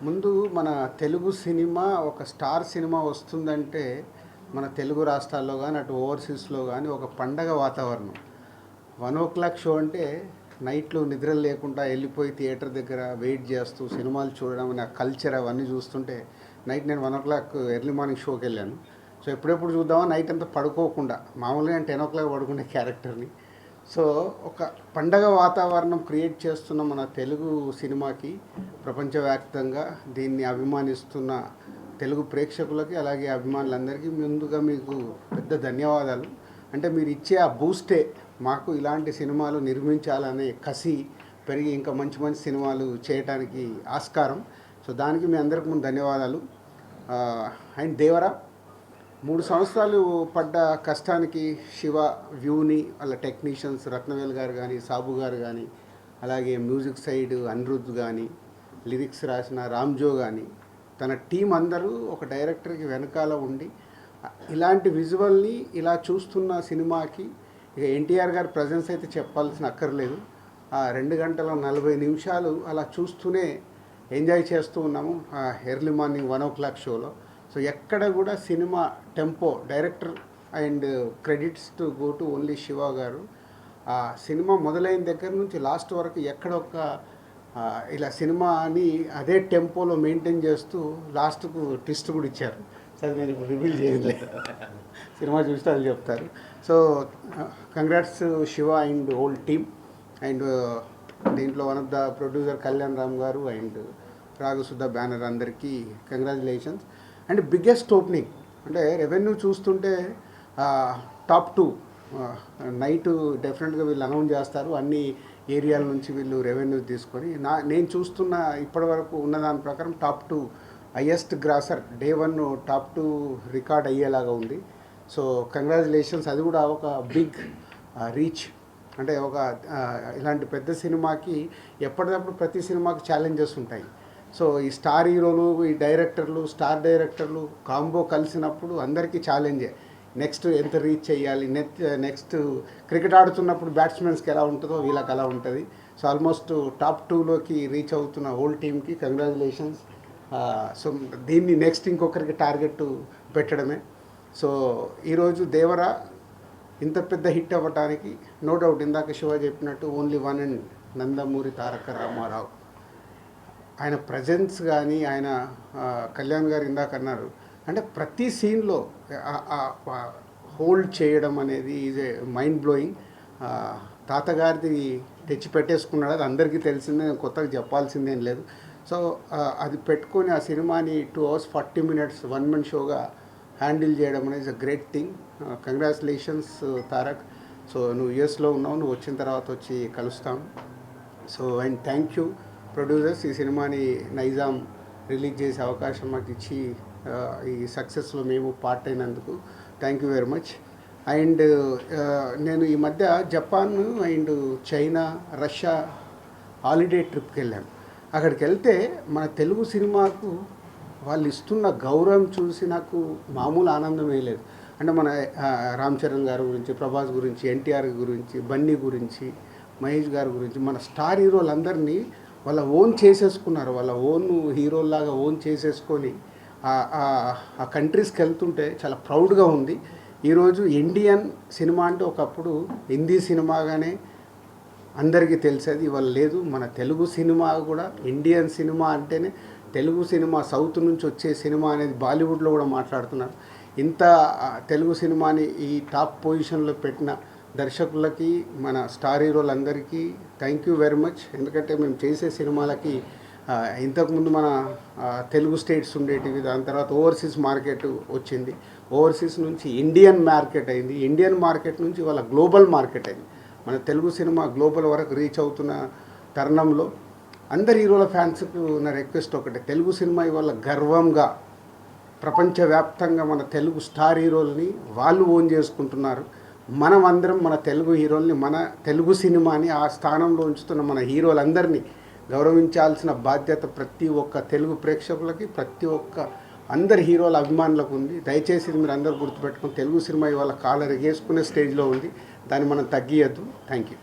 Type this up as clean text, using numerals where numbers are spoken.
ముందు మన తెలుగు సినిమా ఒక స్టార్ సినిమా వస్తుందంటే మన తెలుగు రాష్ట్రాల్లో కానీ అటు ఓవర్సీస్లో కానీ ఒక పండగ వాతావరణం. 1 o'clock షో అంటే నైట్లో నిద్రలు లేకుండా వెళ్ళిపోయి థియేటర్ దగ్గర వెయిట్ చేస్తూ సినిమాలు చూడడం నా కల్చర్ అవన్నీ చూస్తుంటే నైట్ నేను 1 o'clock ఎర్లీ మార్నింగ్ షోకి వెళ్ళాను. సో ఎప్పుడెప్పుడు చూద్దామా నైట్ అంతా పడుకోకుండా మామూలుగా నేను 10 o'clock పడుకునే క్యారెక్టర్ని. సో ఒక పండగ వాతావరణం క్రియేట్ చేస్తున్న మన తెలుగు సినిమాకి ప్రపంచవ్యాప్తంగా దీన్ని అభిమానిస్తున్న తెలుగు ప్రేక్షకులకి అలాగే అభిమానులందరికీ ముందుగా మీకు పెద్ద ధన్యవాదాలు. అంటే మీరు ఇచ్చే ఆ బూస్టే మాకు ఇలాంటి సినిమాలు నిర్మించాలనే కసి పెరిగి ఇంకా మంచి మంచి సినిమాలు చేయడానికి ఆస్కారం. సో దానికి మీ అందరికి ముందు ధన్యవాదాలు. అండ్ దేవరా 3 సంవత్సరాలు పడ్డ కష్టానికి శివ వ్యూని వాళ్ళ టెక్నీషియన్స్ రత్నవేల్ గారు కానీ సాబు గారు కానీ అలాగే మ్యూజిక్ సైడ్ అనిరుద్ధ్ కానీ లిరిక్స్ రాసిన రామ్జో కానీ తన టీం అందరూ ఒక డైరెక్టర్కి వెనకాల ఉండి ఇలాంటి విజువల్ని ఇలా చూస్తున్న సినిమాకి ఇక ఎన్టీఆర్ గారి ప్రజెన్స్ అయితే చెప్పాల్సిన అక్కర్లేదు. 2 గంటల 40 నిమిషాలు అలా చూస్తూనే ఎంజాయ్ చేస్తూ ఉన్నాము ఎర్లీ మార్నింగ్ 1 o'clock షోలో. సో ఎక్కడ కూడా cinema tempo director and credits to go to only Shiva గారు. ఆ సినిమా మొదలైన దగ్గర నుంచి లాస్ట్ వరకు ఎక్కడొక్క ఇలా సినిమాని అదే టెంపోలో మెయింటైన్ చేస్తూ లాస్ట్కు ట్విస్ట్ కూడా ఇచ్చారు. సరే నేను ఇప్పుడు రివీల్ చేయలేదు, సినిమా చూస్తే వాళ్ళు చెప్తారు. So congrats Shiva and whole team. And దీంట్లో one of the producer Kalyan Ram garu and Raghasudha banner అందరికీ కంగ్రాచులేషన్స్. అండ్ బిగ్గెస్ట్ ఓపెనింగ్ అంటే రెవెన్యూ చూస్తుంటే టాప్ 2 నైట్ డెఫినెట్గా వీళ్ళు అనౌన్స్ చేస్తారు. అన్ని ఏరియాల నుంచి వీళ్ళు రెవెన్యూ తీసుకొని నేను చూస్తున్న ఇప్పటివరకు ఉన్నదాని ప్రకారం top 2 highest grosser day 1 top 2 record అయ్యేలాగా ఉంది. So congratulations. అది కూడా ఒక బిగ్ రీచ్. అంటే ఒక ఇలాంటి పెద్ద సినిమాకి ఎప్పటికప్పుడు ప్రతి సినిమాకి ఛాలెంజెస్ ఉంటాయి. సో ఈ స్టార్ హీరోలు ఈ డైరెక్టర్లు స్టార్ డైరెక్టర్లు కాంబో కలిసినప్పుడు అందరికీ ఛాలెంజే. నెక్స్ట్ ఎంత రీచ్ చేయాలి, నెక్స్ట్ క్రికెట్ ఆడుతున్నప్పుడు బ్యాట్స్మెన్స్కి ఎలా ఉంటుందో వీళ్ళకి అలా ఉంటుంది. సో ఆల్మోస్ట్ టాప్ 2లోకి రీచ్ అవుతున్న హోల్ టీమ్కి కంగ్రాచులేషన్స్. సో దీన్ని నెక్స్ట్ ఇంకొకరికి టార్గెట్ పెట్టడమే. సో ఈరోజు దేవరా ఇంత పెద్ద హిట్ అవ్వటానికి నో డౌట్ ఇందాక శివ చెప్పినట్టు only one and Nandamuri Taraka Ramarao ఆయన ప్రజెన్స్ కానీ ఆయన కళ్యాణ్ గారు ఇందాక అన్నారు అంటే ప్రతి సీన్లో హోల్డ్ చేయడం అనేది ఈజ్ ఏ మైండ్ బ్లోయింగ్. తాతగారిది తెచ్చి పెట్టేసుకున్నాడు, అది అందరికీ తెలిసిందే, నేను కొత్తగా చెప్పాల్సిందేం లేదు. సో అది పెట్టుకొని ఆ సినిమాని 2 hours 40 minutes 1 man షోగా హ్యాండిల్ చేయడం అనేది a great thing. Congratulations Tarak. So నువ్వు యూఎస్లో ఉన్నావు, నువ్వు వచ్చిన తర్వాత వచ్చి కలుస్తాం. So and thank you producers ఈ సినిమాని నైజాం రిలీజ్ చేసే అవకాశం మాకు ఇచ్చి ఈ సక్సెస్లో మేము పార్ట్ అయినందుకు thank you very much. And నేను ఈ మధ్య Japan and China Russia holiday ట్రిప్కి వెళ్ళాను. అక్కడికి వెళ్తే మన తెలుగు సినిమాకు వాళ్ళు ఇస్తున్న గౌరవం చూసి నాకు మామూలు ఆనందం వేయలేదు. అంటే మన రామ్ చరణ్ గారి గురించి, ప్రభాస్ గురించి, ఎన్టీఆర్ గురించి, బన్నీ గురించి, మహేష్ గారి గురించి మన స్టార్ హీరోలందరినీ వాళ్ళ ఓన్ చేసేసుకున్నారు. వాళ్ళ ఓన్ హీరోలాగా ఓన్ చేసేసుకొని ఆ కంట్రీస్కి వెళ్తుంటే చాలా ప్రౌడ్గా ఉంది. ఈరోజు ఇండియన్ సినిమా అంటే ఒకప్పుడు హిందీ సినిమాగానే అందరికీ తెలిసేది, ఇవాళ లేదు. మన తెలుగు సినిమా కూడా ఇండియన్ సినిమా అంటేనే తెలుగు సినిమా, సౌత్ నుంచి వచ్చే సినిమా అనేది బాలీవుడ్లో కూడా మాట్లాడుతున్నారు. ఇంత తెలుగు సినిమాని ఈ టాప్ పొజిషన్లో పెట్టిన దర్శకులకి మన స్టార్ హీరోలందరికీ థ్యాంక్ యూ వెరీ మచ్. ఎందుకంటే మేము చేసే సినిమాలకి ఇంతకుముందు మన తెలుగు స్టేట్స్ ఉండేటివి, దాని తర్వాత ఓవర్సీస్ మార్కెట్ వచ్చింది, ఓవర్సీస్ నుంచి ఇండియన్ మార్కెట్ అయింది, ఇండియన్ మార్కెట్ నుంచి వాళ్ళ గ్లోబల్ మార్కెట్ అయింది. మన తెలుగు సినిమా గ్లోబల్ వరకు రీచ్ అవుతున్న తరుణంలో అందరి హీరోల ఫ్యాన్స్కు ఉన్న రిక్వెస్ట్ ఒకటే, తెలుగు సినిమా ఇవాళ గర్వంగా ప్రపంచవ్యాప్తంగా మన తెలుగు స్టార్ హీరోలని వాళ్ళు ఓన్ చేసుకుంటున్నారు. మనం అందరం మన తెలుగు హీరోల్ని, మన తెలుగు సినిమాని ఆ స్థానంలో ఉంచుతున్న మన హీరోలందరినీ గౌరవించాల్సిన బాధ్యత ప్రతి ఒక్క తెలుగు ప్రేక్షకులకి, ప్రతి ఒక్క అందరి హీరోల అభిమానులకు ఉంది. దయచేసి మీరు అందరూ గుర్తుపెట్టుకుని తెలుగు సినిమా ఇవాళ కాలర్ ఎగేసుకునే స్టేజ్లో ఉంది, దాన్ని మనం తగ్గియద్దు. Thank you.